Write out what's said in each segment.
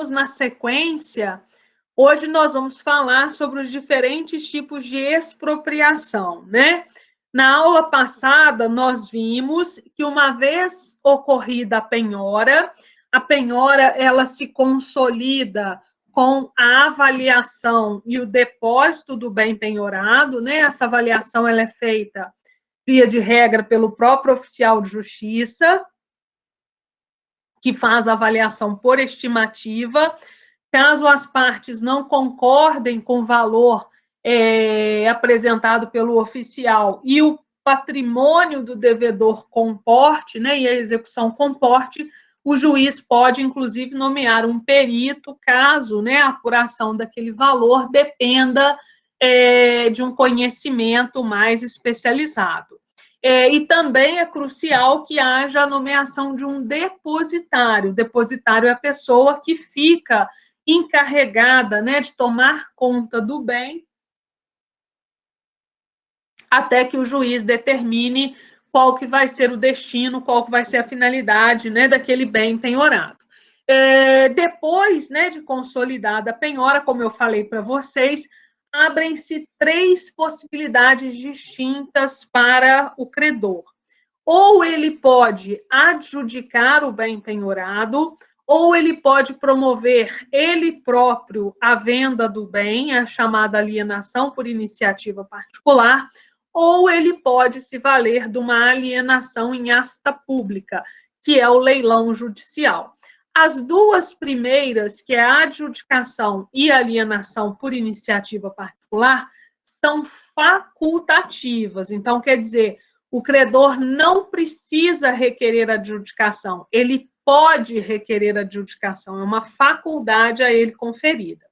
Na sequência, hoje nós vamos falar sobre os diferentes tipos de expropriação, né? Na aula passada, nós vimos que uma vez ocorrida a penhora ela se consolida com a avaliação e o depósito do bem penhorado, né? Essa avaliação ela é feita, via de regra, pelo próprio oficial de justiça, que faz a avaliação por estimativa. Caso as partes não concordem com o valor apresentado pelo oficial e o patrimônio do devedor comporte, né, e a execução comporte, o juiz pode, inclusive, nomear um perito, caso, né, a apuração daquele valor dependa de um conhecimento mais especializado. E também é crucial que haja a nomeação de um depositário. O depositário é a pessoa que fica encarregada, né, de tomar conta do bem até que o juiz determine qual que vai ser o destino, qual que vai ser a finalidade, né, daquele bem penhorado. Depois, né, de consolidada a penhora, como eu falei para vocês, abrem-se 3 possibilidades distintas para o credor. Ou ele pode adjudicar o bem penhorado, ou ele pode promover ele próprio a venda do bem, a chamada alienação por iniciativa particular, ou ele pode se valer de uma alienação em asta pública, que é o leilão judicial. As duas primeiras, que é a adjudicação e a alienação por iniciativa particular, são facultativas. Então, quer dizer, o credor não precisa requerer adjudicação, ele pode requerer adjudicação, é uma faculdade a ele conferida.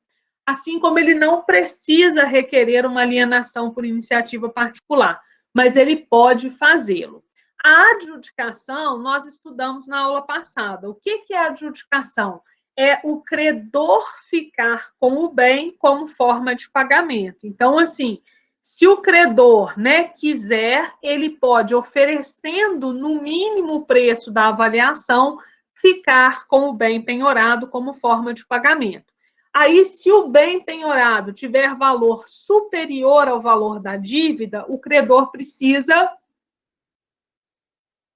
Assim como ele não precisa requerer uma alienação por iniciativa particular, mas ele pode fazê-lo. A adjudicação, nós estudamos na aula passada. O que é a adjudicação? É o credor ficar com o bem como forma de pagamento. Então, assim, se o credor, né, quiser, ele pode, oferecendo no mínimo o preço da avaliação, ficar com o bem penhorado como forma de pagamento. Aí, se o bem penhorado tiver valor superior ao valor da dívida, o credor precisa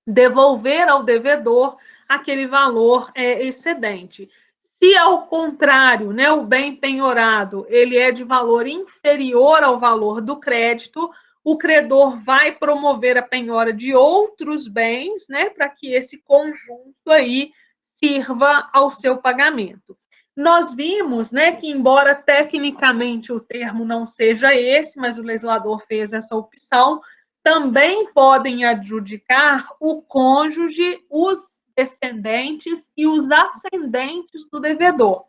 devolver ao devedor aquele valor excedente. Se, ao contrário, né, o bem penhorado ele é de valor inferior ao valor do crédito, o credor vai promover a penhora de outros bens, né, para que esse conjunto aí sirva ao seu pagamento. Nós vimos, né, que embora tecnicamente o termo não seja esse, mas o legislador fez essa opção, também podem adjudicar o cônjuge, os descendentes e os ascendentes do devedor,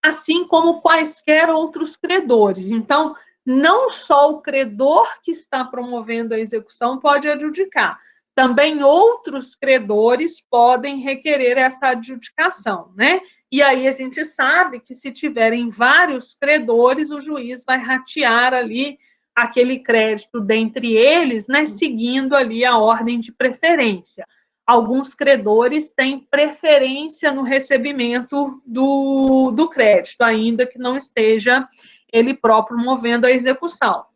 assim como quaisquer outros credores. Então, não só o credor que está promovendo a execução pode adjudicar, também outros credores podem requerer essa adjudicação, né? E aí a gente sabe que se tiverem vários credores, o juiz vai ratear ali aquele crédito dentre eles, né, seguindo ali a ordem de preferência. Alguns credores têm preferência no recebimento do crédito, ainda que não esteja ele próprio movendo a execução.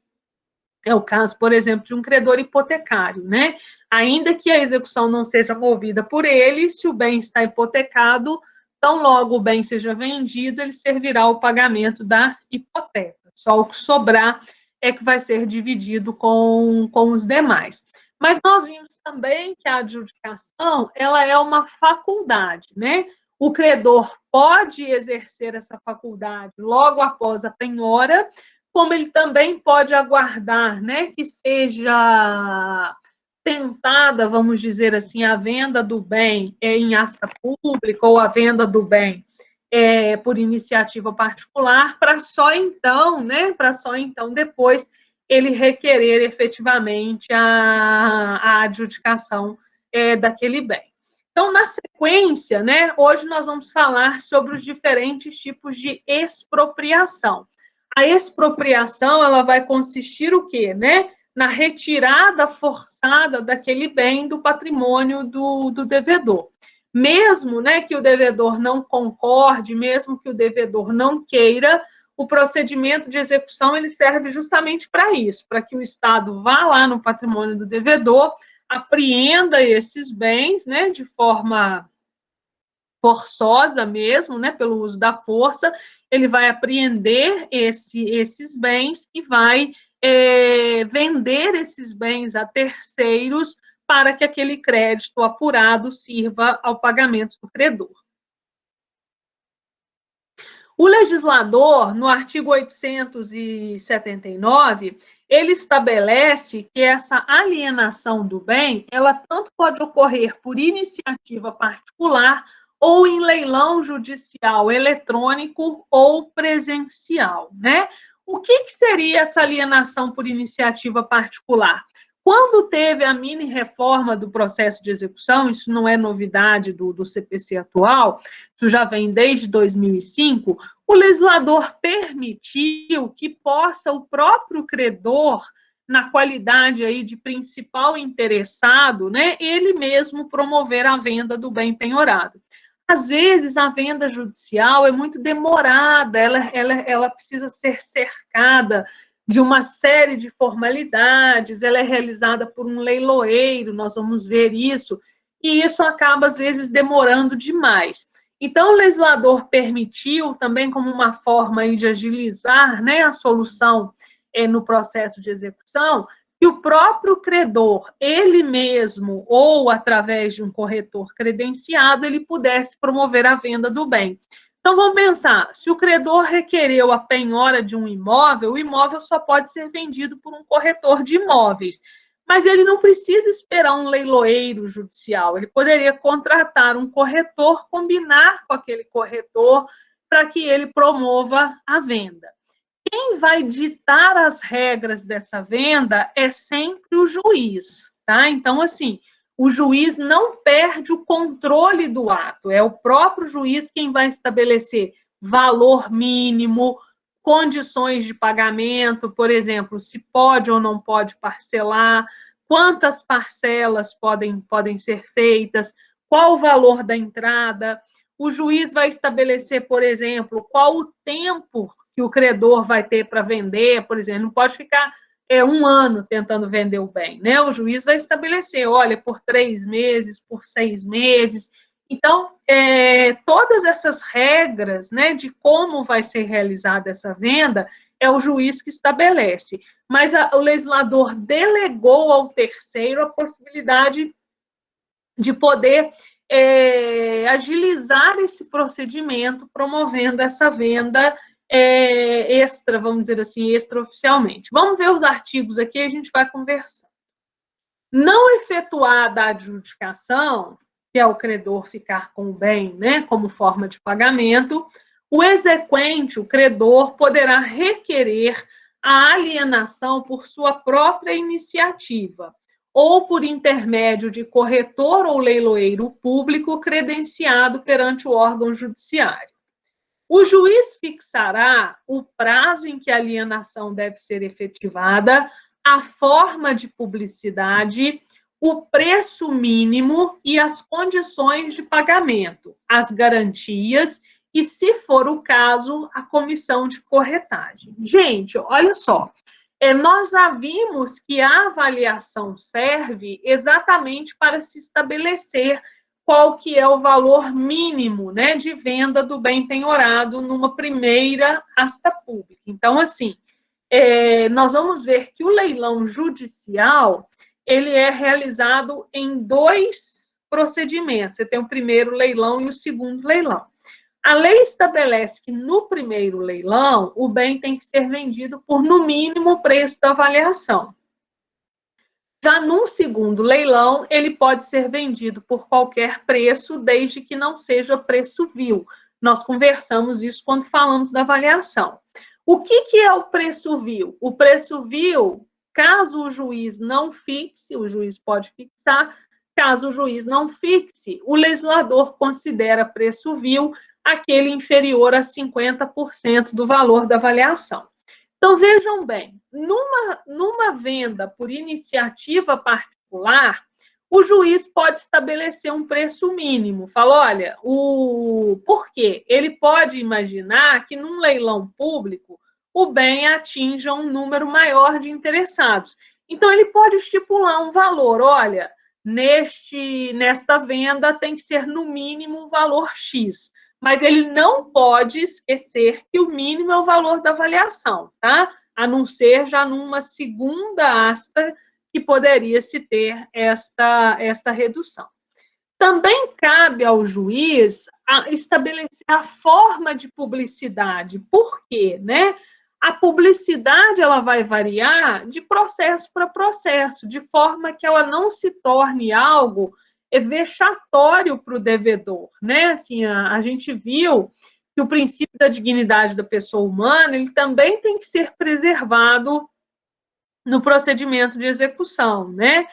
É o caso, por exemplo, de um credor hipotecário, né? Ainda que a execução não seja movida por ele, se o bem está hipotecado, tão logo o bem seja vendido, ele servirá ao pagamento da hipoteca. Só o que sobrar é que vai ser dividido com os demais. Mas nós vimos também que a adjudicação ela é uma faculdade, né? O credor pode exercer essa faculdade logo após a penhora, como ele também pode aguardar, né, que seja tentada, vamos dizer assim, a venda do bem em asta pública ou a venda do bem por iniciativa particular, para só então, né, depois ele requerer efetivamente a adjudicação daquele bem. Então, na sequência, né, hoje nós vamos falar sobre os diferentes tipos de expropriação. A expropriação, ela vai consistir o quê, né? Na retirada forçada daquele bem do patrimônio do devedor. mesmo, né, que o devedor não concorde, mesmo que o devedor não queira, o procedimento de execução ele serve justamente para isso, para que o Estado vá lá no patrimônio do devedor, apreenda esses bens, né, de forma forçosa mesmo, né, pelo uso da força, ele vai apreender esses bens e vai vender esses bens a terceiros para que aquele crédito apurado sirva ao pagamento do credor. O legislador, no artigo 879, ele estabelece que essa alienação do bem, ela tanto pode ocorrer por iniciativa particular ou em leilão judicial eletrônico ou presencial, né? O que seria essa alienação por iniciativa particular? Quando teve a mini reforma do processo de execução, isso não é novidade do CPC atual, isso já vem desde 2005, o legislador permitiu que possa o próprio credor, na qualidade aí de principal interessado, né, ele mesmo promover a venda do bem penhorado. Às vezes, a venda judicial é muito demorada, ela precisa ser cercada de uma série de formalidades, ela é realizada por um leiloeiro, nós vamos ver isso, e isso acaba, às vezes, demorando demais. Então, o legislador permitiu, também como uma forma aí de agilizar, né, a solução no processo de execução, que o próprio credor, ele mesmo, ou através de um corretor credenciado, ele pudesse promover a venda do bem. Então, vamos pensar, se o credor requereu a penhora de um imóvel, o imóvel só pode ser vendido por um corretor de imóveis. Mas ele não precisa esperar um leiloeiro judicial, ele poderia contratar um corretor, combinar com aquele corretor para que ele promova a venda. Quem vai ditar as regras dessa venda é sempre o juiz, tá? Então, assim, o juiz não perde o controle do ato, é o próprio juiz quem vai estabelecer valor mínimo, condições de pagamento, por exemplo, se pode ou não pode parcelar, quantas parcelas podem ser feitas, qual o valor da entrada. O juiz vai estabelecer, por exemplo, qual o tempo que o credor vai ter para vender, por exemplo, não pode ficar um ano tentando vender o bem, né? O juiz vai estabelecer, olha, por 3 meses, por 6 meses. Então, todas essas regras, né, de como vai ser realizada essa venda, é o juiz que estabelece. Mas o legislador delegou ao terceiro a possibilidade de poder agilizar esse procedimento, promovendo essa venda extra, vamos dizer assim, extraoficialmente. Vamos ver os artigos aqui e a gente vai conversar. Não efetuada a adjudicação, que é o credor ficar com o bem, né, como forma de pagamento, o exequente, o credor, poderá requerer a alienação por sua própria iniciativa, ou por intermédio de corretor ou leiloeiro público credenciado perante o órgão judiciário. O juiz fixará o prazo em que a alienação deve ser efetivada, a forma de publicidade, o preço mínimo e as condições de pagamento, as garantias e, se for o caso, a comissão de corretagem. Gente, olha só, nós já vimos que a avaliação serve exatamente para se estabelecer qual que é o valor mínimo, né, de venda do bem penhorado numa primeira asta pública. Então, assim, nós vamos ver que o leilão judicial, ele é realizado em 2 procedimentos. Você tem o primeiro leilão e o segundo leilão. A lei estabelece que no primeiro leilão, o bem tem que ser vendido por, no mínimo, o preço da avaliação. Já no segundo leilão, ele pode ser vendido por qualquer preço, desde que não seja preço vil. Nós conversamos isso quando falamos da avaliação. O que é o preço vil? O preço vil, caso o juiz não fixe, o juiz pode fixar, caso o juiz não fixe, o legislador considera preço vil aquele inferior a 50% do valor da avaliação. Então, vejam bem, numa venda por iniciativa particular, o juiz pode estabelecer um preço mínimo. Fala, olha, por quê? Ele pode imaginar que num leilão público o bem atinja um número maior de interessados. Então, ele pode estipular um valor. Olha, nesta venda tem que ser no mínimo o valor X. Mas ele não pode esquecer que o mínimo é o valor da avaliação, tá? A não ser já numa segunda asta que poderia se ter esta redução. Também cabe ao juiz estabelecer a forma de publicidade. Por quê? Né? A publicidade ela vai variar de processo para processo, de forma que ela não se torne algo vexatório para o devedor. Né? Assim, a gente viu que o princípio da dignidade da pessoa humana ele também tem que ser preservado no procedimento de execução, né?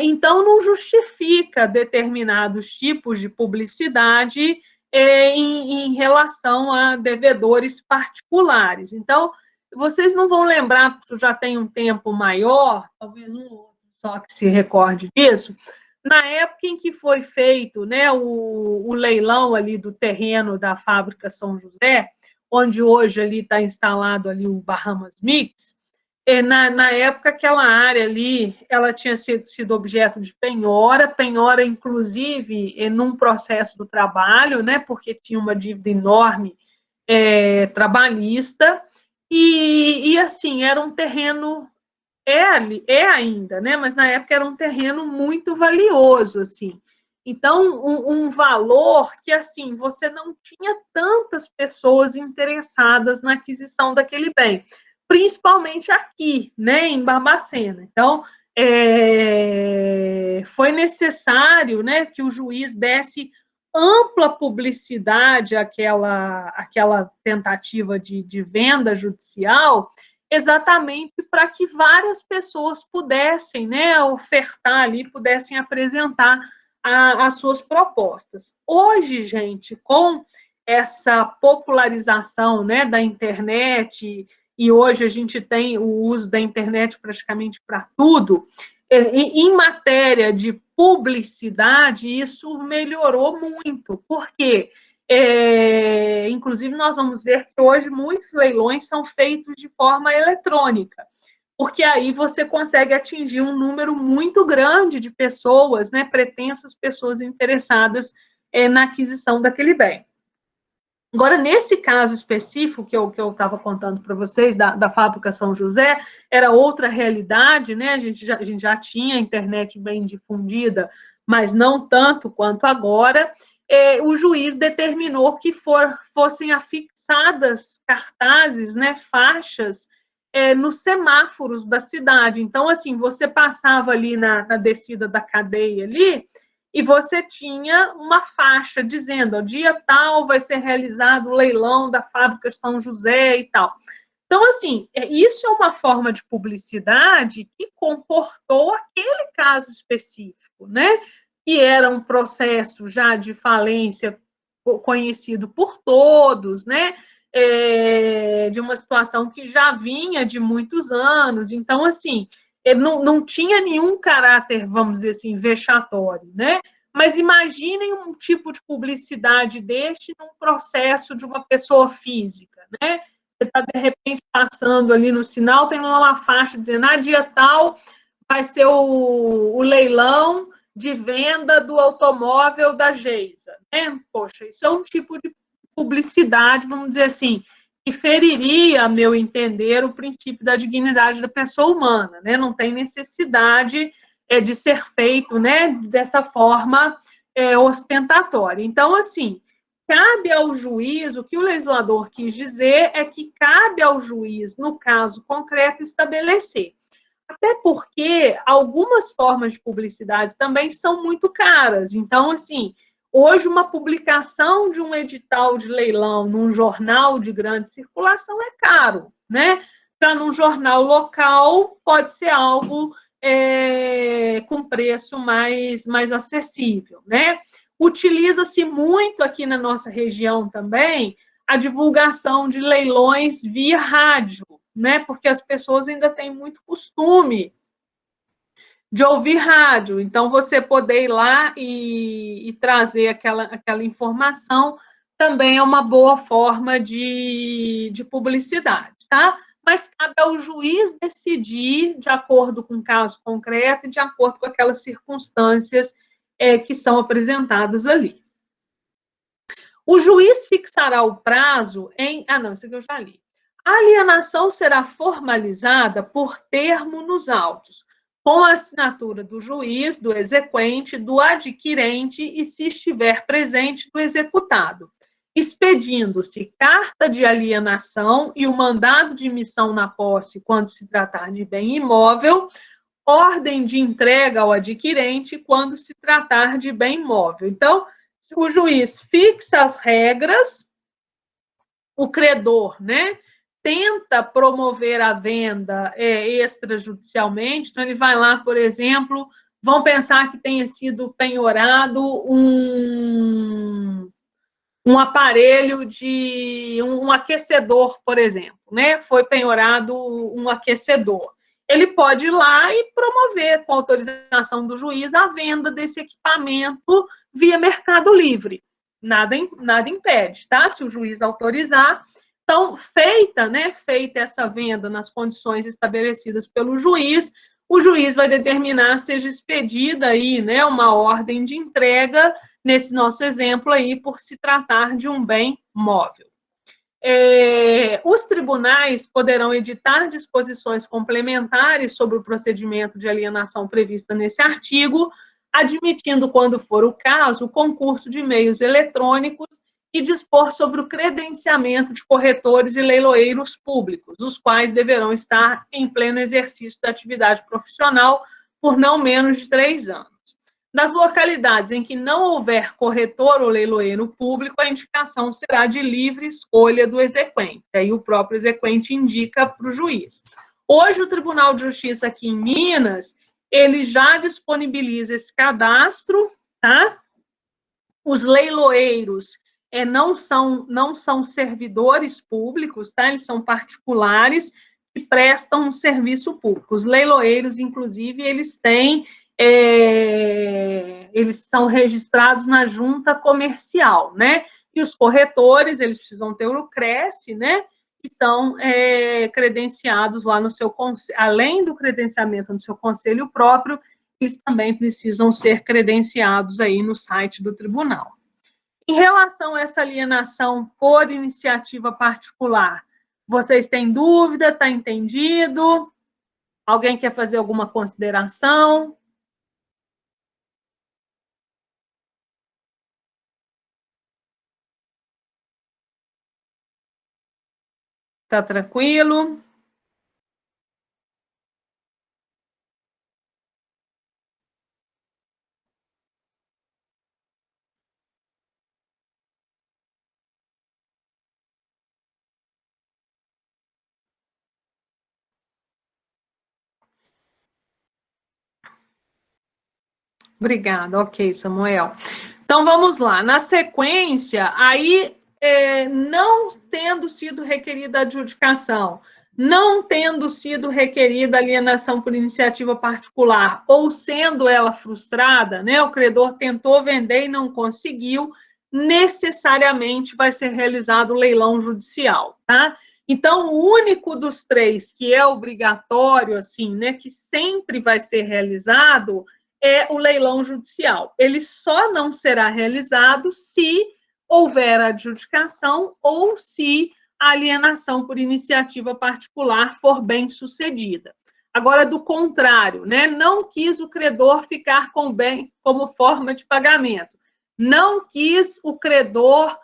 Então, não justifica determinados tipos de publicidade em relação a devedores particulares. Então, vocês não vão lembrar, porque já tem um tempo maior, talvez um outro só que se recorde disso, na época em que foi feito, né, o leilão ali do terreno da fábrica São José, onde hoje ali está instalado ali o Bahamas Mix. Na época, aquela área ali, ela tinha sido objeto de penhora, inclusive, num processo do trabalho, né, porque tinha uma dívida enorme trabalhista, e assim, era um terreno, ainda, né, mas na época era um terreno muito valioso, assim. Então, um valor que, assim, você não tinha tantas pessoas interessadas na aquisição daquele bem, principalmente aqui, né, em Barbacena. Então, foi necessário, né, que o juiz desse ampla publicidade àquela tentativa de venda judicial, exatamente para que várias pessoas pudessem, né, ofertar ali, pudessem apresentar as suas propostas. Hoje, gente, com essa popularização, né, da internet, e hoje a gente tem o uso da internet praticamente para tudo, em matéria de publicidade, isso melhorou muito, porque, inclusive, nós vamos ver que hoje muitos leilões são feitos de forma eletrônica, porque aí você consegue atingir um número muito grande de pessoas, né, pretensas pessoas interessadas na aquisição daquele bem. Agora, nesse caso específico que eu estava contando para vocês, da fábrica São José, era outra realidade, né? A gente já tinha a internet bem difundida, mas não tanto quanto agora. O juiz determinou que fossem afixadas cartazes, né, faixas, nos semáforos da cidade. Então, assim, você passava ali na descida da cadeia ali, e você tinha uma faixa dizendo, ó, dia tal vai ser realizado o leilão da fábrica São José e tal. Então, assim, isso é uma forma de publicidade que comportou aquele caso específico, né? Que era um processo já de falência conhecido por todos, né? De uma situação que já vinha de muitos anos. Então, assim, ele não tinha nenhum caráter, vamos dizer assim, vexatório, né? Mas imaginem um tipo de publicidade deste num processo de uma pessoa física, né? Você está, de repente, passando ali no sinal, tem lá uma faixa dizendo, dia tal vai ser o leilão de venda do automóvel da Geisa, né? Poxa, isso é um tipo de publicidade, vamos dizer assim, que feriria, a meu entender, o princípio da dignidade da pessoa humana, né? Não tem necessidade de ser feito, né, dessa forma ostentatória. Então, assim, cabe ao juiz, o que o legislador quis dizer é que cabe ao juiz, no caso concreto, estabelecer. Até porque algumas formas de publicidade também são muito caras. Então, assim, hoje uma publicação de um edital de leilão num jornal de grande circulação é caro, né? Já num jornal local pode ser algo com preço mais acessível, né? Utiliza-se muito aqui na nossa região também a divulgação de leilões via rádio, né? Porque as pessoas ainda têm muito costume de ouvir rádio. Então, você poder ir lá e trazer aquela informação também é uma boa forma de publicidade, tá? Mas cabe ao juiz decidir de acordo com o caso concreto e de acordo com aquelas circunstâncias que são apresentadas ali. O juiz fixará o prazo em... Ah, não, isso aqui eu já li. A alienação será formalizada por termo nos autos, com a assinatura do juiz, do exequente, do adquirente e, se estiver presente, do executado, expedindo-se carta de alienação e o mandado de missão na posse quando se tratar de bem imóvel, ordem de entrega ao adquirente quando se tratar de bem imóvel. Então, o juiz fixa as regras, o credor, né, tenta promover a venda extrajudicialmente, então ele vai lá, por exemplo, vão pensar que tenha sido penhorado um aparelho de um aquecedor, por exemplo, né? Foi penhorado um aquecedor. Ele pode ir lá e promover, com autorização do juiz, a venda desse equipamento via Mercado Livre. Nada impede, tá? Se o juiz autorizar. Então, feita essa venda nas condições estabelecidas pelo juiz, o juiz vai determinar seja expedida aí, né, uma ordem de entrega, nesse nosso exemplo aí, por se tratar de um bem móvel. Os tribunais poderão editar disposições complementares sobre o procedimento de alienação prevista nesse artigo, admitindo, quando for o caso, o concurso de meios eletrônicos e dispor sobre o credenciamento de corretores e leiloeiros públicos, os quais deverão estar em pleno exercício da atividade profissional por não menos de 3 anos. Nas localidades em que não houver corretor ou leiloeiro público, a indicação será de livre escolha do exequente. Aí o próprio exequente indica para o juiz. Hoje, o Tribunal de Justiça aqui em Minas, ele já disponibiliza esse cadastro, tá? Os leiloeiros não são servidores públicos, tá? Eles são particulares que prestam um serviço público. Os leiloeiros, inclusive, eles são registrados na junta comercial, né? E os corretores, eles precisam ter o CRES, né? Que são credenciados lá no seu conselho, além do credenciamento no seu conselho próprio, eles também precisam ser credenciados aí no site do tribunal. Em relação a essa alienação por iniciativa particular, vocês têm dúvida? Está entendido? Alguém quer fazer alguma consideração? Está tranquilo? Obrigada, ok, Samuel. Então, vamos lá. Na sequência, aí, não tendo sido requerida a adjudicação, não tendo sido requerida alienação por iniciativa particular, ou sendo ela frustrada, né, o credor tentou vender e não conseguiu, necessariamente vai ser realizado o leilão judicial, tá? Então, o único dos 3 que é obrigatório, assim, né, que sempre vai ser realizado, é o leilão judicial. Ele só não será realizado se houver adjudicação ou se a alienação por iniciativa particular for bem sucedida. Agora, do contrário, né, não quis o credor ficar com o bem como forma de pagamento, não quis o credor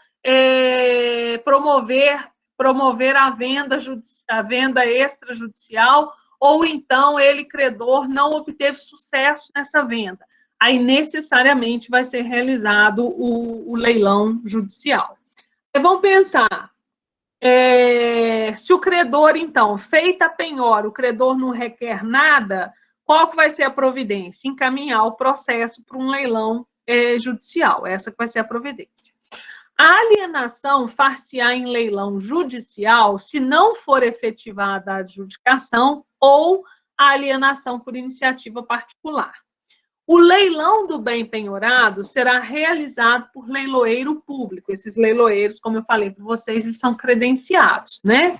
promover a venda extrajudicial, ou então ele, credor, não obteve sucesso nessa venda. Aí, necessariamente, vai ser realizado o leilão judicial. E vamos pensar, se o credor, então, feita a penhora, o credor não requer nada, qual que vai ser a providência? Encaminhar o processo para um leilão judicial. Essa que vai ser a providência. A alienação far-se-á em leilão judicial se não for efetivada a adjudicação ou a alienação por iniciativa particular. O leilão do bem penhorado será realizado por leiloeiro público. Esses leiloeiros, como eu falei para vocês, eles são credenciados, né?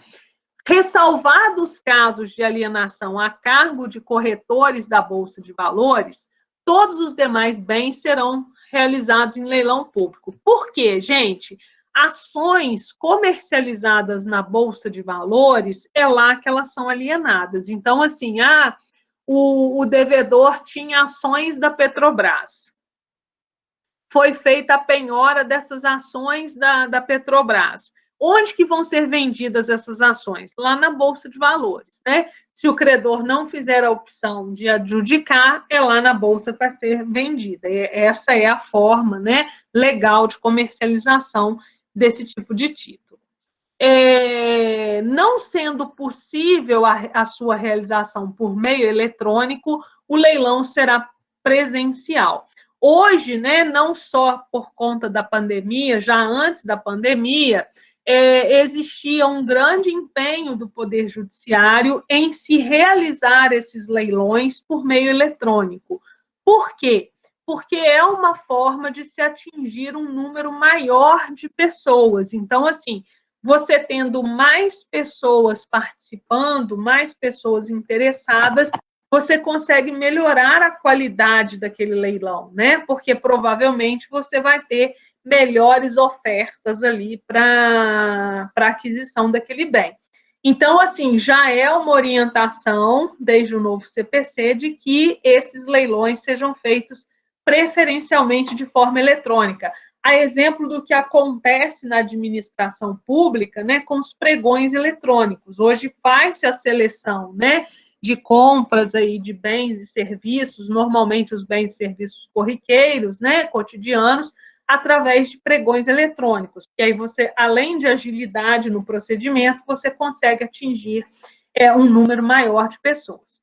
Ressalvados casos de alienação a cargo de corretores da Bolsa de Valores, todos os demais bens serão realizados em leilão público. Por quê, gente? Ações comercializadas na Bolsa de Valores, é lá que elas são alienadas. Então, assim, o devedor tinha ações da Petrobras. Foi feita a penhora dessas ações da Petrobras. Onde que vão ser vendidas essas ações? Lá na Bolsa de Valores, né? Se o credor não fizer a opção de adjudicar, é lá na Bolsa para ser vendida. Essa é a forma, né, legal de comercialização desse tipo de título. Não sendo possível a sua realização por meio eletrônico, o leilão será presencial. Hoje, né, não só por conta da pandemia, já antes da pandemia, existia um grande empenho do Poder Judiciário em se realizar esses leilões por meio eletrônico. Por quê? Porque é uma forma de se atingir um número maior de pessoas. Então, assim, você tendo mais pessoas participando, mais pessoas interessadas, você consegue melhorar a qualidade daquele leilão, né? Porque provavelmente você vai ter melhores ofertas ali para aquisição daquele bem. Então, assim, já é uma orientação, desde o novo CPC, de que esses leilões sejam feitos preferencialmente de forma eletrônica. A exemplo do que acontece na administração pública, né, com os pregões eletrônicos. Hoje faz-se a seleção, né, de compras aí de bens e serviços, normalmente os bens e serviços corriqueiros, né, cotidianos, através de pregões eletrônicos. E aí você, além de agilidade no procedimento, você consegue atingir um número maior de pessoas.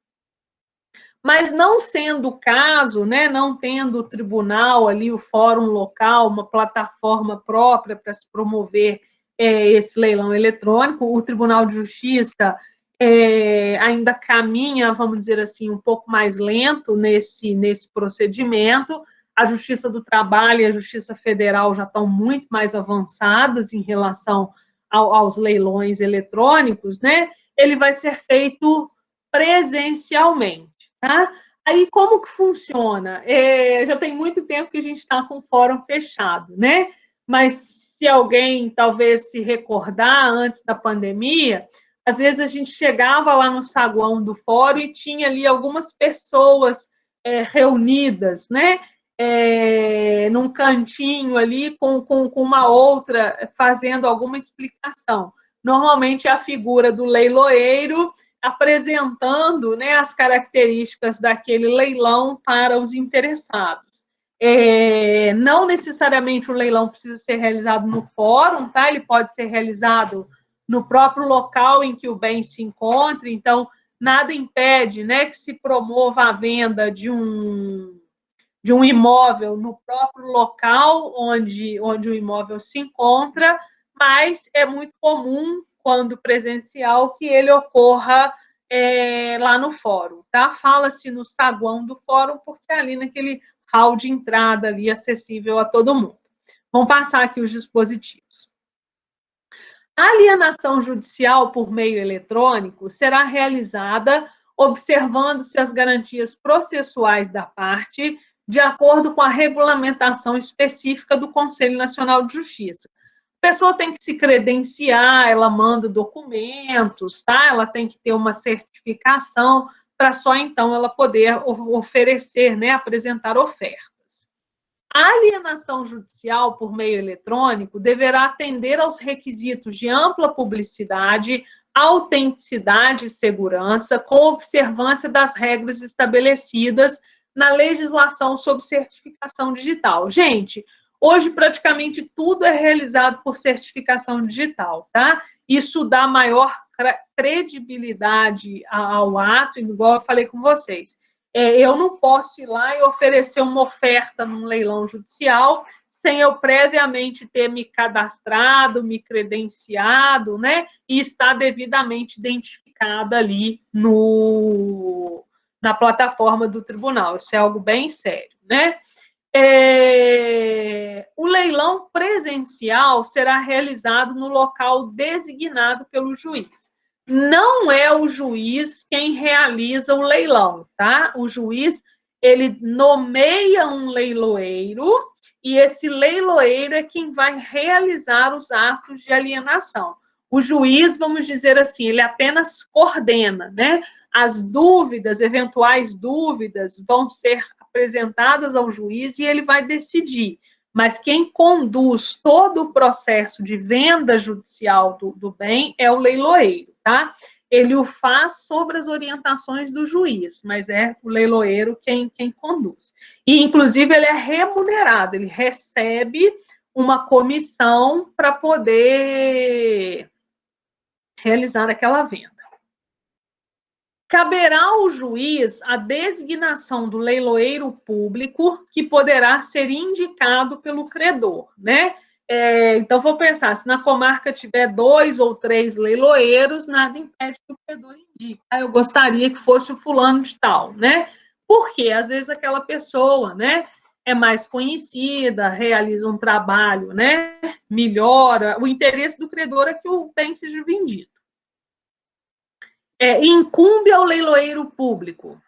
Mas não sendo o caso, né, não tendo o tribunal ali, o fórum local, uma plataforma própria para se promover esse leilão eletrônico, o Tribunal de Justiça ainda caminha, vamos dizer assim, um pouco mais lento nesse procedimento. A Justiça do Trabalho e a Justiça Federal já estão muito mais avançadas em relação aos leilões eletrônicos, né? Ele vai ser feito presencialmente. Tá? Aí, como que funciona? Já tem muito tempo que a gente está com o fórum fechado, né? Mas se alguém talvez se recordar, antes da pandemia, às vezes a gente chegava lá no saguão do fórum e tinha ali algumas pessoas reunidas, né? Num cantinho ali com uma outra fazendo alguma explicação. Normalmente a figura do leiloeiro apresentando, né, as características daquele leilão para os interessados. Não necessariamente o leilão precisa ser realizado no fórum, tá? Ele pode ser realizado no próprio local em que o bem se encontra, então nada impede, né, que se promova a venda de um imóvel no próprio local onde o imóvel se encontra, mas é muito comum, quando presencial, que ele ocorra lá no fórum, tá? Fala-se no saguão do fórum, porque é ali naquele hall de entrada ali, acessível a todo mundo. Vamos passar aqui os dispositivos. A alienação judicial por meio eletrônico será realizada observando-se as garantias processuais da parte, de acordo com a regulamentação específica do Conselho Nacional de Justiça. A pessoa tem que se credenciar, ela manda documentos, tá? Ela tem que ter uma certificação para só então ela poder oferecer, né, apresentar ofertas. A alienação judicial por meio eletrônico deverá atender aos requisitos de ampla publicidade, autenticidade e segurança, com observância das regras estabelecidas na legislação sobre certificação digital. Gente, hoje praticamente tudo é realizado por certificação digital, tá? Isso dá maior credibilidade ao ato, igual eu falei com vocês. Eu não posso ir lá e oferecer uma oferta num leilão judicial sem eu previamente ter me cadastrado, me credenciado, né? E estar devidamente identificada ali na plataforma do tribunal. Isso é algo bem sério, né? O leilão presencial será realizado no local designado pelo juiz. Não é o juiz quem realiza o leilão, tá? O juiz, ele nomeia um leiloeiro e esse leiloeiro é quem vai realizar os atos de alienação. O juiz, vamos dizer assim, ele apenas coordena, né? As dúvidas, eventuais dúvidas, vão ser apresentadas ao juiz e ele vai decidir. Mas quem conduz todo o processo de venda judicial do bem é o leiloeiro, tá? Ele o faz sobre as orientações do juiz, mas é o leiloeiro quem conduz. E, inclusive, ele é remunerado, ele recebe uma comissão para poder realizar aquela venda. Caberá ao juiz a designação do leiloeiro público, que poderá ser indicado pelo credor, né? Então, vou pensar, se na comarca tiver 2 ou 3 leiloeiros, nada impede que o credor indique. Eu gostaria que fosse o fulano de tal, né? Porque, às vezes, aquela pessoa, né, é mais conhecida, realiza um trabalho, né, melhora. O interesse do credor é que o bem seja vendido. Incumbe ao leiloeiro público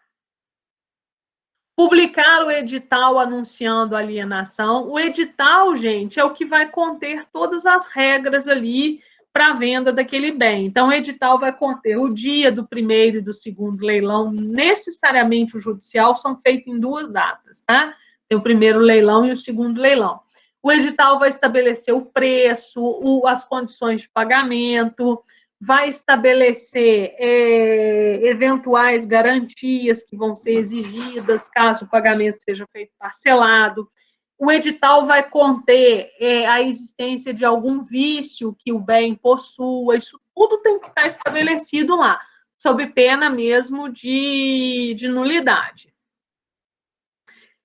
publicar o edital anunciando a alienação. O edital, gente, é o que vai conter todas as regras ali para a venda daquele bem. Então, o edital vai conter o dia do primeiro e do segundo leilão, necessariamente o judicial, são feitos em 2 datas, tá? Tem o primeiro leilão e o segundo leilão. O edital vai estabelecer o preço, as condições de pagamento, vai estabelecer eventuais garantias que vão ser exigidas caso o pagamento seja feito parcelado. O edital vai conter a existência de algum vício que o bem possua, isso tudo tem que estar estabelecido lá, sob pena mesmo de nulidade.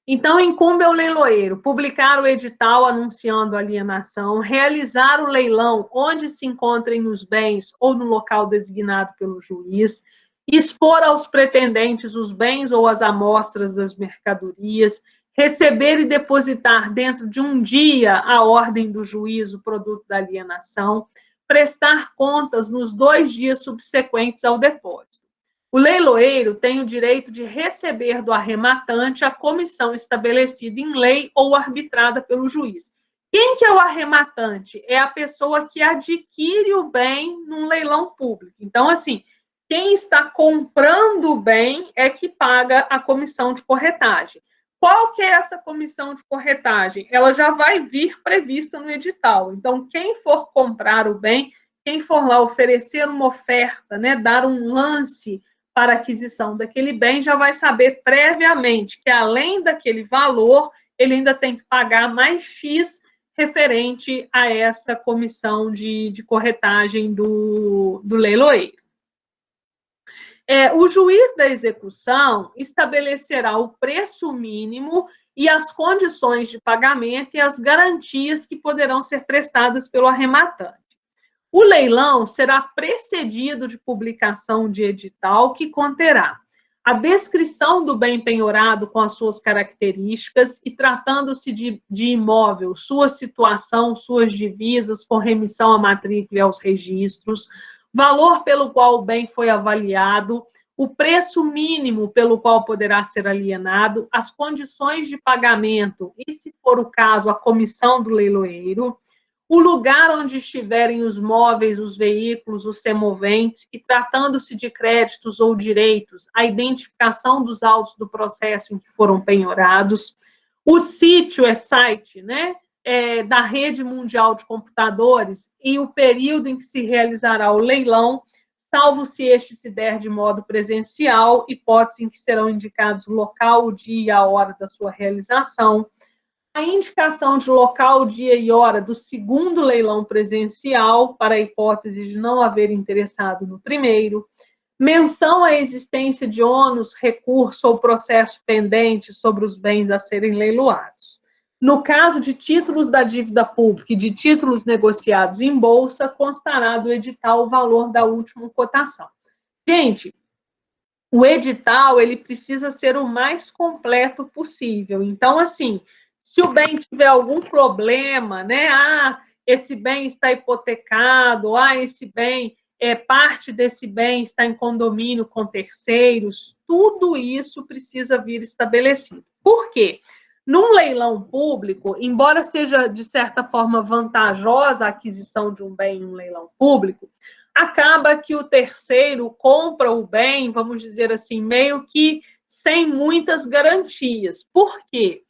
Então, incumbe ao leiloeiro publicar o edital anunciando a alienação, realizar o leilão onde se encontrem os bens ou no local designado pelo juiz, expor aos pretendentes os bens ou as amostras das mercadorias, receber e depositar dentro de um dia a ordem do juiz o produto da alienação, prestar contas nos 2 dias subsequentes ao depósito. O leiloeiro tem o direito de receber do arrematante a comissão estabelecida em lei ou arbitrada pelo juiz. Quem que é o arrematante? É a pessoa que adquire o bem num leilão público. Então, assim, quem está comprando o bem é que paga a comissão de corretagem. Qual que é essa comissão de corretagem? Ela já vai vir prevista no edital. Então, quem for comprar o bem, quem for lá oferecer uma oferta, né, dar um lance para aquisição daquele bem, já vai saber previamente que, além daquele valor, ele ainda tem que pagar mais X referente a essa comissão de corretagem do leiloeiro. O juiz da execução estabelecerá o preço mínimo e as condições de pagamento e as garantias que poderão ser prestadas pelo arrematante. O leilão será precedido de publicação de edital que conterá a descrição do bem penhorado com as suas características e, tratando-se de imóvel, sua situação, suas divisas, com remissão à matrícula e aos registros, valor pelo qual o bem foi avaliado, o preço mínimo pelo qual poderá ser alienado, as condições de pagamento e, se for o caso, a comissão do leiloeiro, o lugar onde estiverem os móveis, os veículos, os semoventes, e tratando-se de créditos ou direitos, a identificação dos autos do processo em que foram penhorados, o sítio site, né, da rede mundial de computadores e o período em que se realizará o leilão, salvo se este se der de modo presencial, hipótese em que serão indicados o local, o dia e a hora da sua realização, a indicação de local, dia e hora do segundo leilão presencial, para a hipótese de não haver interessado no primeiro, menção à existência de ônus, recurso ou processo pendente sobre os bens a serem leiloados. No caso de títulos da dívida pública e de títulos negociados em bolsa, constará do edital o valor da última cotação. Gente, o edital ele precisa ser o mais completo possível. Então, assim, se o bem tiver algum problema, né? Esse bem está hipotecado, esse bem, parte desse bem está em condomínio com terceiros, tudo isso precisa vir estabelecido. Por quê? Num leilão público, embora seja, de certa forma, vantajosa a aquisição de um bem em um leilão público, acaba que o terceiro compra o bem, vamos dizer assim, meio que sem muitas garantias. Por quê?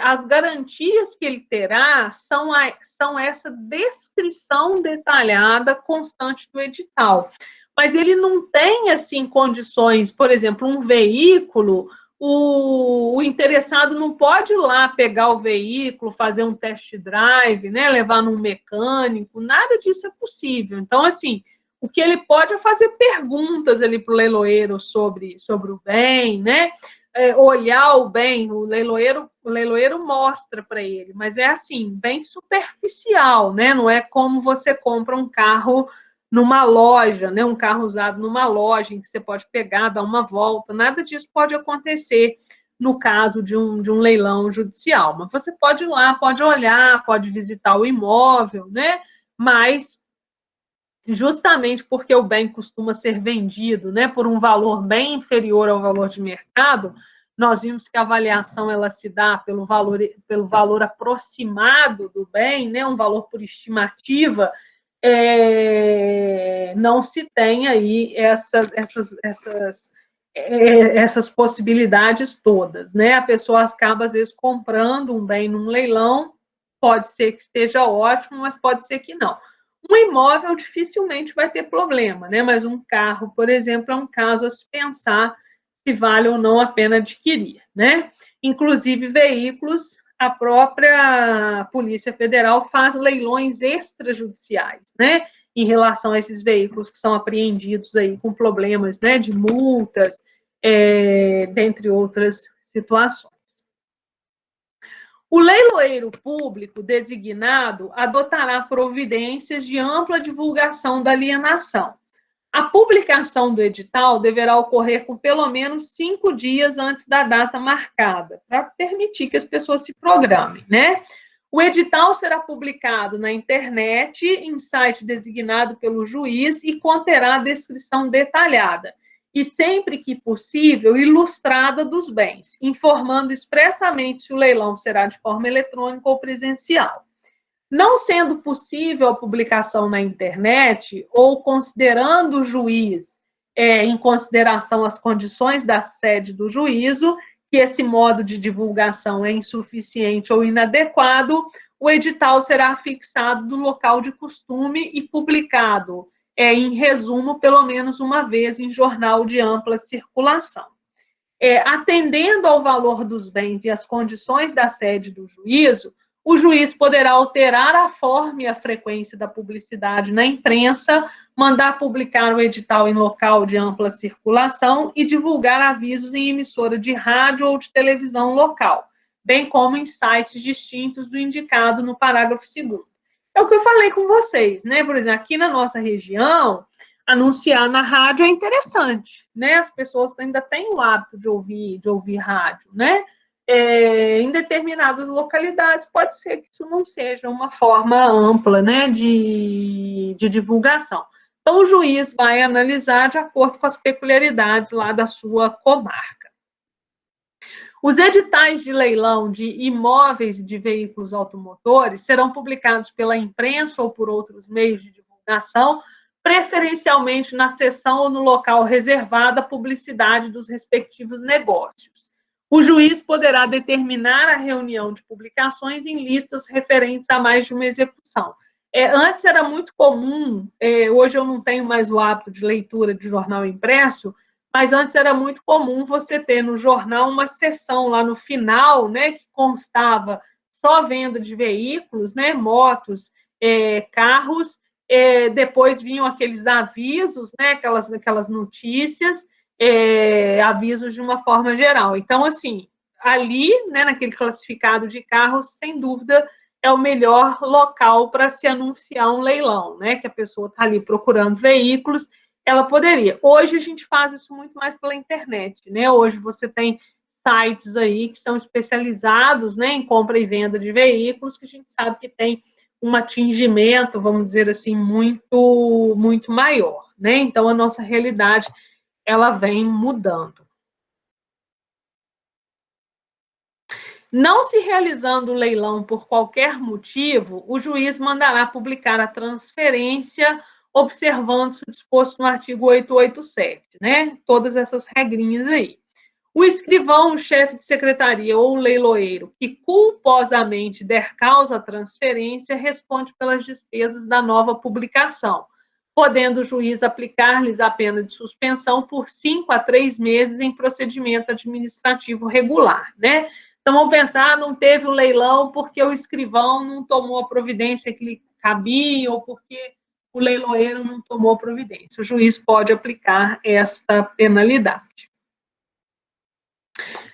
As garantias que ele terá são essa descrição detalhada constante do edital. Mas ele não tem, assim, condições, por exemplo, um veículo, o interessado não pode ir lá pegar o veículo, fazer um test drive, né, levar num mecânico, nada disso é possível. Então, assim, o que ele pode é fazer perguntas ali para o leiloeiro sobre o bem, né? Olhar o bem, o leiloeiro mostra para ele, mas é assim, bem superficial, né? Não é como você compra um carro numa loja, né? Um carro usado numa loja em que você pode pegar, dar uma volta, nada disso pode acontecer no caso de um leilão judicial. Mas você pode ir lá, pode olhar, pode visitar o imóvel, né? Mas justamente porque o bem costuma ser vendido, né, por um valor bem inferior ao valor de mercado, nós vimos que a avaliação ela se dá pelo valor aproximado do bem, né, um valor por estimativa, não se tem aí essas possibilidades todas, né? A pessoa acaba, às vezes, comprando um bem num leilão, pode ser que esteja ótimo, mas pode ser que não. Um imóvel dificilmente vai ter problema, né? Mas um carro, por exemplo, é um caso a se pensar se vale ou não a pena adquirir, né? Inclusive, veículos, a própria Polícia Federal faz leilões extrajudiciais, né? Em relação a esses veículos que são apreendidos aí com problemas, né? De multas, dentre outras situações. O leiloeiro público designado adotará providências de ampla divulgação da alienação. A publicação do edital deverá ocorrer com pelo menos 5 dias antes da data marcada, para permitir que as pessoas se programem, né? O edital será publicado na internet, em site designado pelo juiz e conterá descrição detalhada e, sempre que possível, ilustrada dos bens, informando expressamente se o leilão será de forma eletrônica ou presencial. Não sendo possível a publicação na internet, ou considerando o juiz, em consideração as condições da sede do juízo, que esse modo de divulgação é insuficiente ou inadequado, o edital será fixado no local de costume e publicado, em resumo, pelo menos uma vez em jornal de ampla circulação. Atendendo ao valor dos bens e às condições da sede do juízo, o juiz poderá alterar a forma e a frequência da publicidade na imprensa, mandar publicar o edital em local de ampla circulação e divulgar avisos em emissora de rádio ou de televisão local, bem como em sites distintos do indicado no parágrafo 2º. É o que eu falei com vocês, né? Por exemplo, aqui na nossa região, anunciar na rádio é interessante, né? As pessoas ainda têm o hábito de ouvir rádio, né? Em determinadas localidades, pode ser que isso não seja uma forma ampla, né, de divulgação. Então, o juiz vai analisar de acordo com as peculiaridades lá da sua comarca. Os editais de leilão de imóveis e de veículos automotores serão publicados pela imprensa ou por outros meios de divulgação, preferencialmente na seção ou no local reservado à publicidade dos respectivos negócios. O juiz poderá determinar a reunião de publicações em listas referentes a mais de uma execução. Antes era muito comum, hoje eu não tenho mais o hábito de leitura de jornal impresso, mas antes era muito comum você ter no jornal uma seção lá no final, né, que constava só venda de veículos, né, motos, carros, depois vinham aqueles avisos, né, aquelas notícias, avisos de uma forma geral. Então, assim, ali, né, naquele classificado de carros, sem dúvida, é o melhor local para se anunciar um leilão, né? Que a pessoa está ali procurando veículos, ela poderia. Hoje a gente faz isso muito mais pela internet, né? Hoje você tem sites aí que são especializados, né, em compra e venda de veículos, que a gente sabe que tem um atingimento, vamos dizer assim, muito maior, né? Então a nossa realidade ela vem mudando. Não se realizando o leilão por qualquer motivo, o juiz mandará publicar a transferência, observando-se o disposto no artigo 887, né? Todas essas regrinhas aí. O escrivão, o chefe de secretaria ou o leiloeiro que culposamente der causa à transferência responde pelas despesas da nova publicação, podendo o juiz aplicar-lhes a pena de suspensão por 5 a 3 meses em procedimento administrativo regular, né? Então, vamos pensar, não teve o leilão porque o escrivão não tomou a providência que lhe cabia ou porque o leiloeiro não tomou providência. O juiz pode aplicar esta penalidade.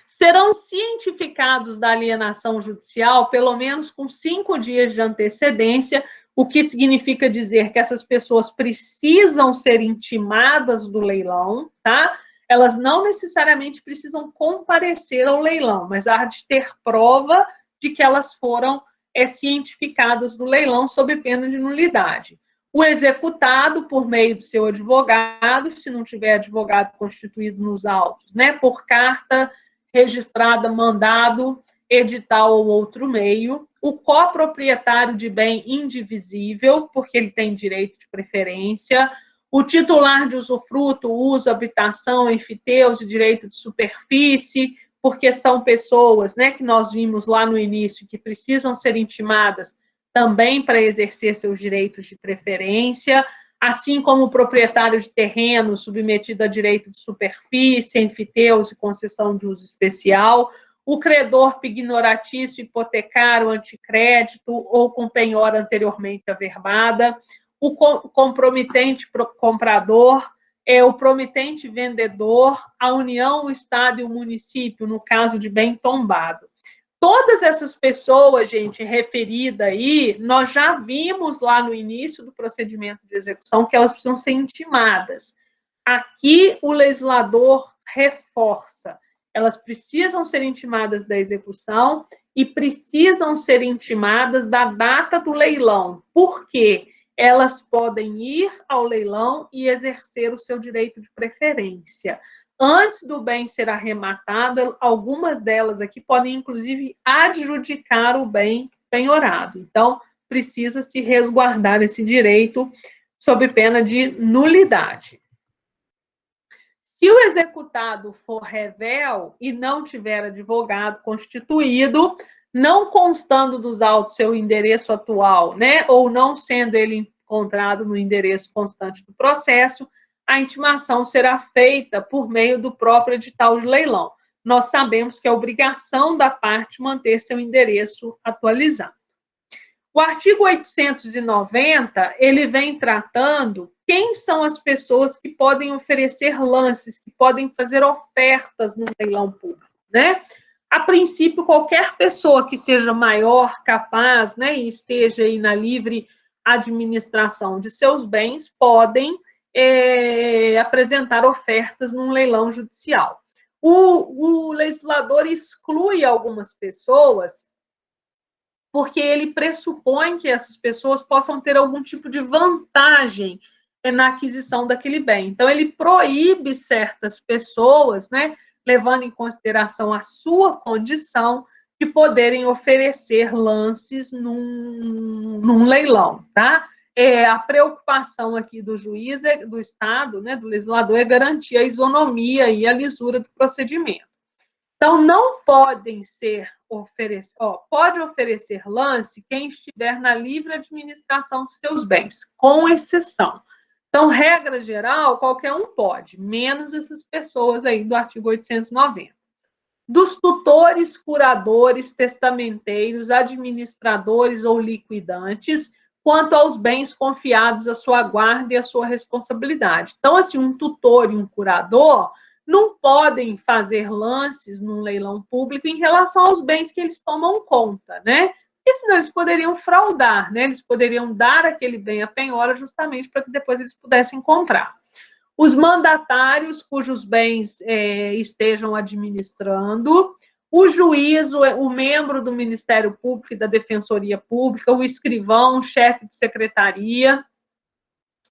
Serão cientificados da alienação judicial pelo menos com 5 dias de antecedência, o que significa dizer que essas pessoas precisam ser intimadas do leilão, tá? Elas não necessariamente precisam comparecer ao leilão, mas há de ter prova de que elas foram cientificadas do leilão sob pena de nulidade. O executado, por meio do seu advogado, se não tiver advogado constituído nos autos, né, por carta registrada, mandado, edital ou outro meio, o coproprietário de bem indivisível, porque ele tem direito de preferência, o titular de usufruto, uso, habitação, enfiteus e direito de superfície, porque são pessoas, né, que nós vimos lá no início, que precisam ser intimadas também para exercer seus direitos de preferência, assim como o proprietário de terreno submetido a direito de superfície, enfiteus e concessão de uso especial, o credor pignoratício, hipotecário, anticrédito ou com penhora anteriormente averbada, o compromitente comprador, o promitente vendedor, a União, o Estado e o município, no caso de bem tombado. Todas essas pessoas, gente, referida aí, nós já vimos lá no início do procedimento de execução que elas precisam ser intimadas. Aqui o legislador reforça. Elas precisam ser intimadas da execução e precisam ser intimadas da data do leilão. Por quê? Elas podem ir ao leilão e exercer o seu direito de preferência. Antes do bem ser arrematado, algumas delas aqui podem, inclusive, adjudicar o bem penhorado. Então, precisa se resguardar esse direito sob pena de nulidade. Se o executado for revel e não tiver advogado constituído, não constando dos autos seu endereço atual, né, ou não sendo ele encontrado no endereço constante do processo, a intimação será feita por meio do próprio edital de leilão. Nós sabemos que é obrigação da parte manter seu endereço atualizado. O artigo 890, ele vem tratando quem são as pessoas que podem oferecer lances, que podem fazer ofertas no leilão público, né? A princípio, qualquer pessoa que seja maior, capaz, né, e esteja aí na livre administração de seus bens, podem apresentar ofertas num leilão judicial. O legislador exclui algumas pessoas porque ele pressupõe que essas pessoas possam ter algum tipo de vantagem na aquisição daquele bem. Então, ele proíbe certas pessoas, né, levando em consideração a sua condição, de poderem oferecer lances num leilão, tá? A preocupação aqui do juiz, do Estado, né, do legislador, é garantir a isonomia e a lisura do procedimento. Então, não podem ser pode oferecer lance quem estiver na livre administração de seus bens, com exceção. Então, regra geral, qualquer um pode, menos essas pessoas aí do artigo 890. Dos tutores, curadores, testamenteiros, administradores ou liquidantes, quanto aos bens confiados à sua guarda e à sua responsabilidade. Então, assim, um tutor e um curador não podem fazer lances num leilão público em relação aos bens que eles tomam conta, né? Porque senão eles poderiam fraudar, né? Eles poderiam dar aquele bem à penhora justamente para que depois eles pudessem comprar. Os mandatários cujos bens estejam administrando, o juiz, o membro do Ministério Público e da Defensoria Pública, o escrivão, o chefe de secretaria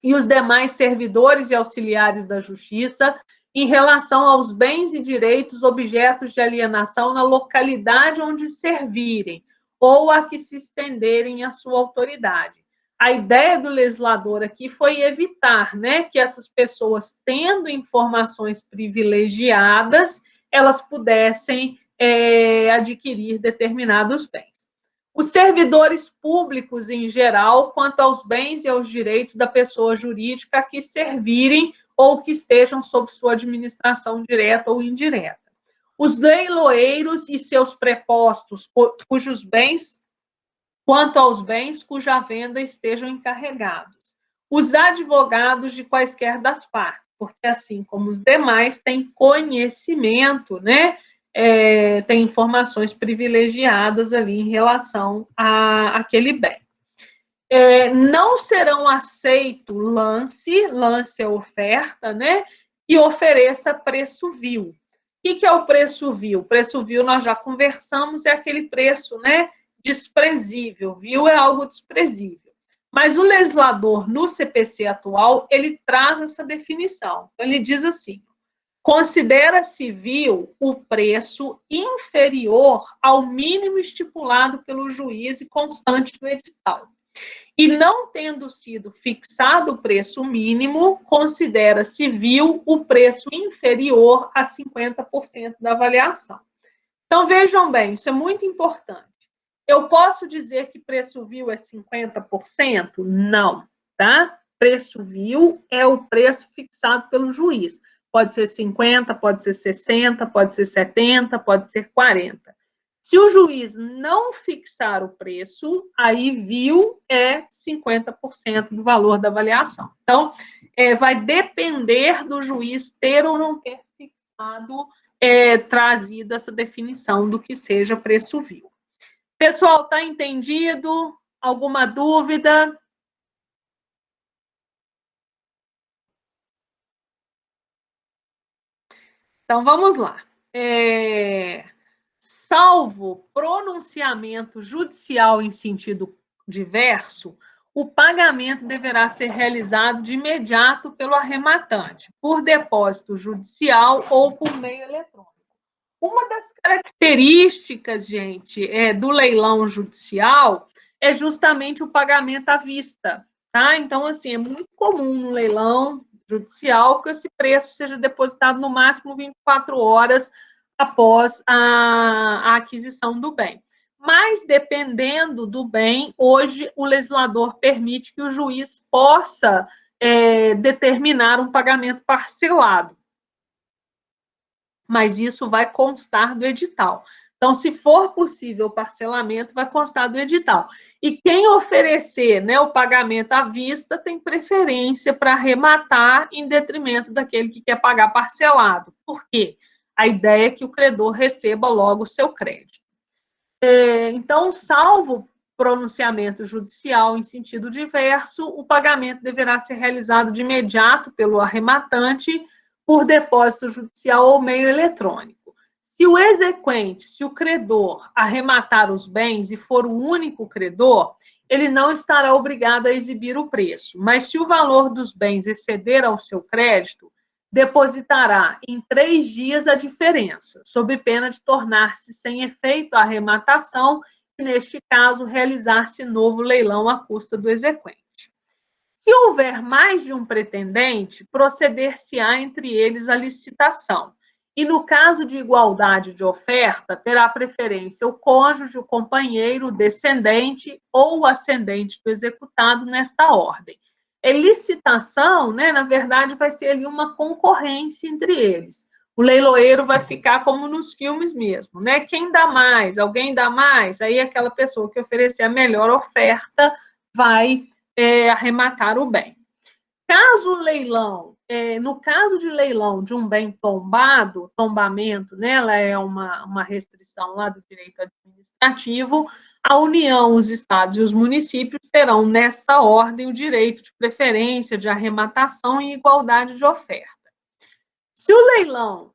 e os demais servidores e auxiliares da Justiça em relação aos bens e direitos objetos de alienação na localidade onde servirem ou a que se estenderem a sua autoridade. A ideia do legislador aqui foi evitar, né, que essas pessoas, tendo informações privilegiadas, elas pudessem adquirir determinados bens. Os servidores públicos, em geral, quanto aos bens e aos direitos da pessoa jurídica a que servirem ou que estejam sob sua administração direta ou indireta. Os leiloeiros e seus prepostos, cujos bens, quanto aos bens cuja venda estejam encarregados. Os advogados de quaisquer das partes, porque assim como os demais têm conhecimento, né? Tem informações privilegiadas ali em relação àquele bem. Não serão aceitos lance é oferta, né? Que ofereça preço vil. O que é o preço vil? O preço vil nós já conversamos, é aquele preço, né? Desprezível. Vil é algo desprezível. Mas o legislador, no CPC atual, ele traz essa definição. Ele diz assim: considera-se vil o preço inferior ao mínimo estipulado pelo juiz e constante do edital. E não tendo sido fixado o preço mínimo, considera-se vil o preço inferior a 50% da avaliação. Então, vejam bem, isso é muito importante. Eu posso dizer que preço vil é 50%? Não, tá? Preço vil é o preço fixado pelo juiz. Pode ser 50, pode ser 60, pode ser 70, pode ser 40. Se o juiz não fixar o preço, aí vil é 50% do valor da avaliação. Então, vai depender do juiz ter ou não ter fixado, trazido essa definição do que seja preço vil. Pessoal, está entendido? Alguma dúvida? Então, vamos lá. Salvo pronunciamento judicial em sentido diverso, o pagamento deverá ser realizado de imediato pelo arrematante, por depósito judicial ou por meio eletrônico. Uma das características, gente, do leilão judicial é justamente o pagamento à vista, tá? Então, assim, é muito comum no leilão judicial que esse preço seja depositado no máximo 24 horas após a aquisição do bem. Mas, dependendo do bem, hoje o legislador permite que o juiz possa determinar um pagamento parcelado. Mas isso vai constar do edital. Então, se for possível o parcelamento, vai constar do edital. E quem oferecer, né, o pagamento à vista tem preferência para arrematar em detrimento daquele que quer pagar parcelado. Por quê? A ideia é que o credor receba logo o seu crédito. Então, salvo pronunciamento judicial em sentido diverso, o pagamento deverá ser realizado de imediato pelo arrematante por depósito judicial ou meio eletrônico. Se o exequente, se o credor arrematar os bens e for o único credor, ele não estará obrigado a exibir o preço, mas se o valor dos bens exceder ao seu crédito, depositará em 3 dias a diferença, sob pena de tornar-se sem efeito a arrematação e, neste caso, realizar-se novo leilão à custa do exequente. Se houver mais de um pretendente, proceder-se-á entre eles a licitação. E, no caso de igualdade de oferta, terá preferência o cônjuge, o companheiro, o descendente ou o ascendente do executado nesta ordem. Licitação, né, na verdade, vai ser ali uma concorrência entre eles. O leiloeiro vai ficar como nos filmes mesmo, né? Quem dá mais? Alguém dá mais? Aí aquela pessoa que oferecer a melhor oferta vai arrematar o bem. caso leilão, no caso de leilão de um bem tombado, tombamento, né, ela é uma restrição lá do direito administrativo, a União, os estados e os municípios terão, nesta ordem, o direito de preferência, de arrematação e igualdade de oferta. Se o leilão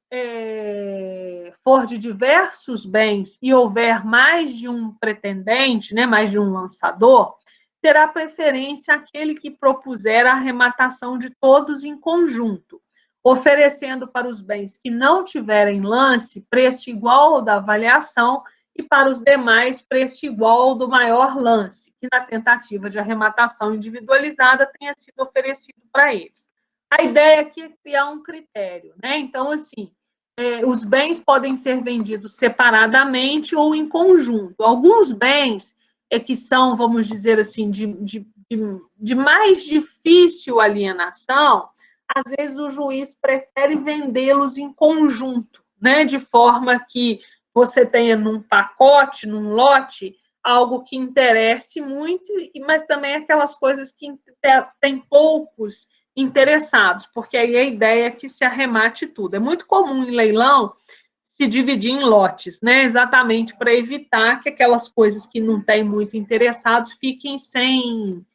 for de diversos bens e houver mais de um pretendente, né, mais de um lançador, terá preferência aquele que propuser a arrematação de todos em conjunto, oferecendo para os bens que não tiverem lance preço igual ao da avaliação e para os demais preço igual ao do maior lance, que na tentativa de arrematação individualizada tenha sido oferecido para eles. A ideia aqui é criar um critério, né? Então, assim, os bens podem ser vendidos separadamente ou em conjunto. Alguns bens que são, vamos dizer assim, de mais difícil alienação, às vezes o juiz prefere vendê-los em conjunto, né? De forma que você tenha num pacote, num lote, algo que interesse muito, mas também aquelas coisas que tem poucos interessados, porque aí a ideia é que se arremate tudo. É muito comum em leilão se dividir em lotes, né? Exatamente para evitar que aquelas coisas que não têm muito interessados fiquem sem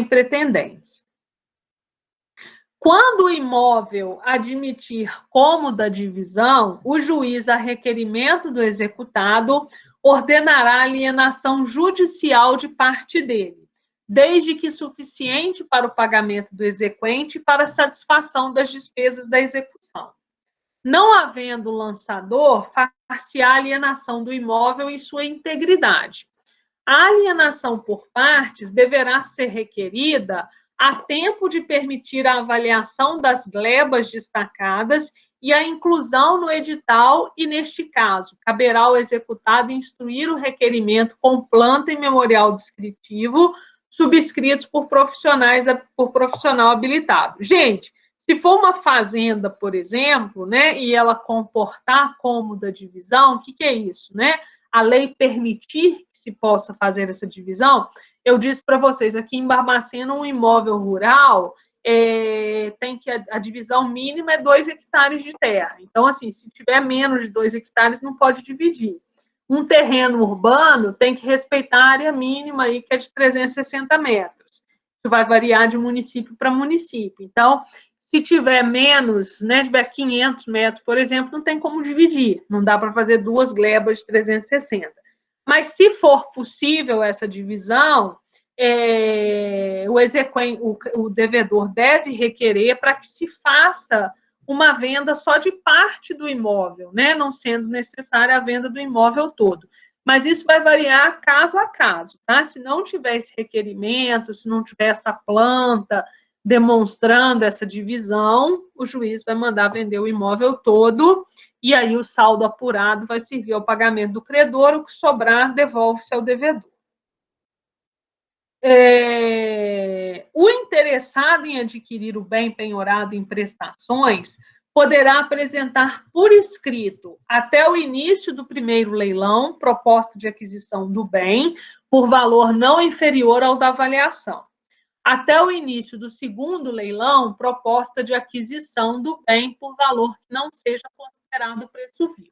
pretendentes. Quando o imóvel admitir cômoda divisão, o juiz, a requerimento do executado, ordenará a alienação judicial de parte dele, desde que suficiente para o pagamento do exequente e para a satisfação das despesas da execução. Não havendo lançador, far-se-á a alienação do imóvel em sua integridade. A alienação por partes deverá ser requerida a tempo de permitir a avaliação das glebas destacadas e a inclusão no edital e, neste caso, caberá ao executado instruir o requerimento com planta e memorial descritivo subscritos por profissional habilitado. Gente, se for uma fazenda, por exemplo, né, e ela comportar cômoda divisão, o que é isso, né? A lei permitir que se possa fazer essa divisão, eu disse para vocês, aqui em Barbacena, um imóvel rural tem que a divisão mínima é 2 hectares de terra. Então, assim, se tiver menos de 2 hectares, não pode dividir. Um terreno urbano tem que respeitar a área mínima aí, que é de 360 metros. Isso vai variar de município para município. Então, se tiver menos, né, tiver 500 metros, por exemplo, não tem como dividir. Não dá para fazer 2 glebas de 360. Mas, se for possível essa divisão, o devedor deve requerer para que se faça uma venda só de parte do imóvel, né? Não sendo necessária a venda do imóvel todo. Mas isso vai variar caso a caso, tá? Se não tiver esse requerimento, se não tiver essa planta demonstrando essa divisão, o juiz vai mandar vender o imóvel todo e aí o saldo apurado vai servir ao pagamento do credor, o que sobrar devolve-se ao devedor. O interessado em adquirir o bem penhorado em prestações poderá apresentar por escrito, até o início do primeiro leilão, proposta de aquisição do bem por valor não inferior ao da avaliação. Até o início do segundo leilão, proposta de aquisição do bem por valor que não seja considerado preço vil.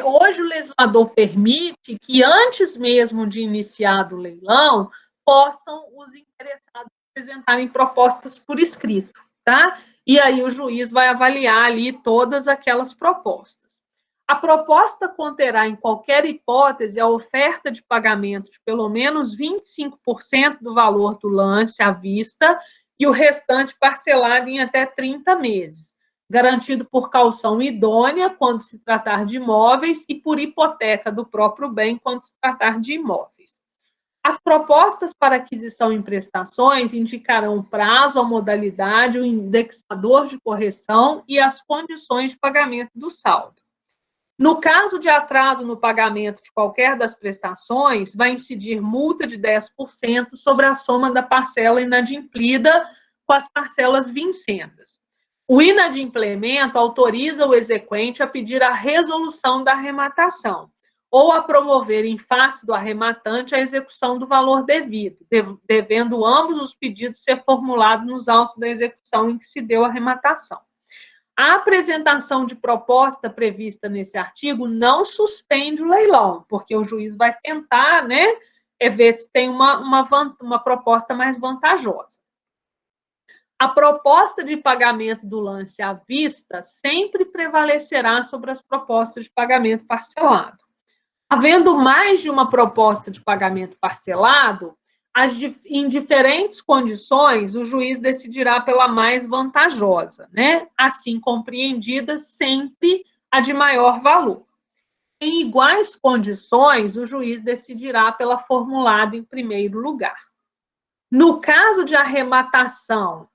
Hoje o legislador permite que, antes mesmo de iniciado o leilão, possam os interessados apresentarem propostas por escrito, tá? E aí o juiz vai avaliar ali todas aquelas propostas. A proposta conterá, em qualquer hipótese, a oferta de pagamento de pelo menos 25% do valor do lance à vista e o restante parcelado em até 30 meses, garantido por caução idônea quando se tratar de imóveis e por hipoteca do próprio bem quando se tratar de imóveis. As propostas para aquisição em prestações indicarão o prazo, a modalidade, o indexador de correção e as condições de pagamento do saldo. No caso de atraso no pagamento de qualquer das prestações, vai incidir multa de 10% sobre a soma da parcela inadimplida com as parcelas vincendas. O inadimplemento autoriza o exequente a pedir a resolução da arrematação, ou a promover em face do arrematante a execução do valor devido, devendo ambos os pedidos ser formulados nos autos da execução em que se deu a arrematação. A apresentação de proposta prevista nesse artigo não suspende o leilão, porque o juiz vai tentar, né, ver se tem uma proposta mais vantajosa. A proposta de pagamento do lance à vista sempre prevalecerá sobre as propostas de pagamento parcelado. Havendo mais de uma proposta de pagamento parcelado, em diferentes condições, o juiz decidirá pela mais vantajosa, né? Assim compreendida, sempre a de maior valor. Em iguais condições, o juiz decidirá pela formulada em primeiro lugar. No caso de arrematação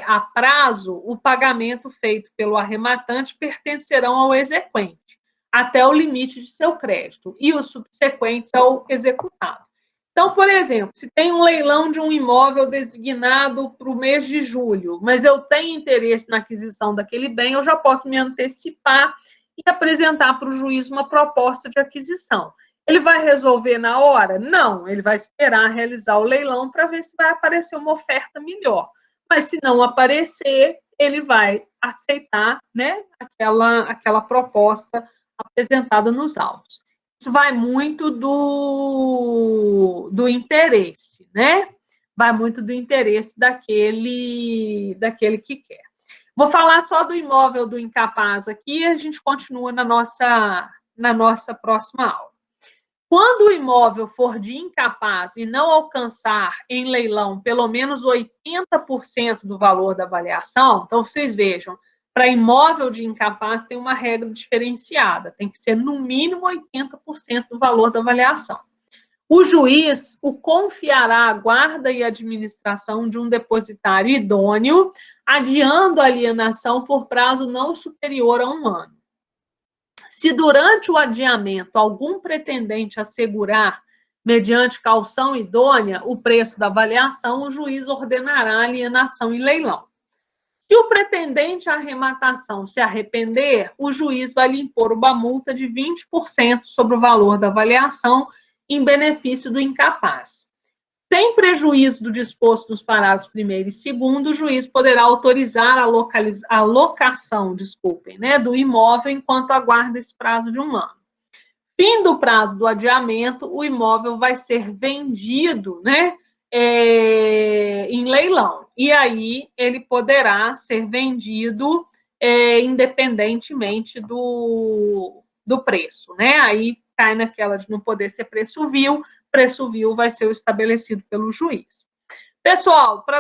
a prazo, o pagamento feito pelo arrematante pertencerão ao exequente, até o limite de seu crédito, e os subsequentes ao executado. Então, por exemplo, se tem um leilão de um imóvel designado para o mês de julho, mas eu tenho interesse na aquisição daquele bem, eu já posso me antecipar e apresentar para o juiz uma proposta de aquisição. Ele vai resolver na hora? Não, ele vai esperar realizar o leilão para ver se vai aparecer uma oferta melhor. Mas se não aparecer, ele vai aceitar, né, aquela proposta apresentada nos autos. Isso vai muito do interesse, né? Vai muito do interesse daquele que quer. Vou falar só do imóvel do incapaz aqui e a gente continua na nossa próxima aula. Quando o imóvel for de incapaz e não alcançar em leilão pelo menos 80% do valor da avaliação, então vocês vejam, para imóvel de incapaz tem uma regra diferenciada, tem que ser no mínimo 80% do valor da avaliação. O juiz o confiará à guarda e administração de um depositário idôneo, adiando a alienação por prazo não superior a 1 ano. Se durante o adiamento algum pretendente assegurar, mediante caução idônea, o preço da avaliação, o juiz ordenará a alienação em leilão. Se o pretendente à arrematação se arrepender, o juiz vai lhe impor uma multa de 20% sobre o valor da avaliação em benefício do incapaz. Sem prejuízo do disposto nos parágrafos 1º e 2º, o juiz poderá autorizar a locação, do imóvel enquanto aguarda esse prazo de 1 ano. Fim do prazo do adiamento, o imóvel vai ser vendido, em leilão. E aí ele poderá ser vendido independentemente do preço, né? Aí cai naquela de não poder ser preço vil vai ser o estabelecido pelo juiz. Pessoal, para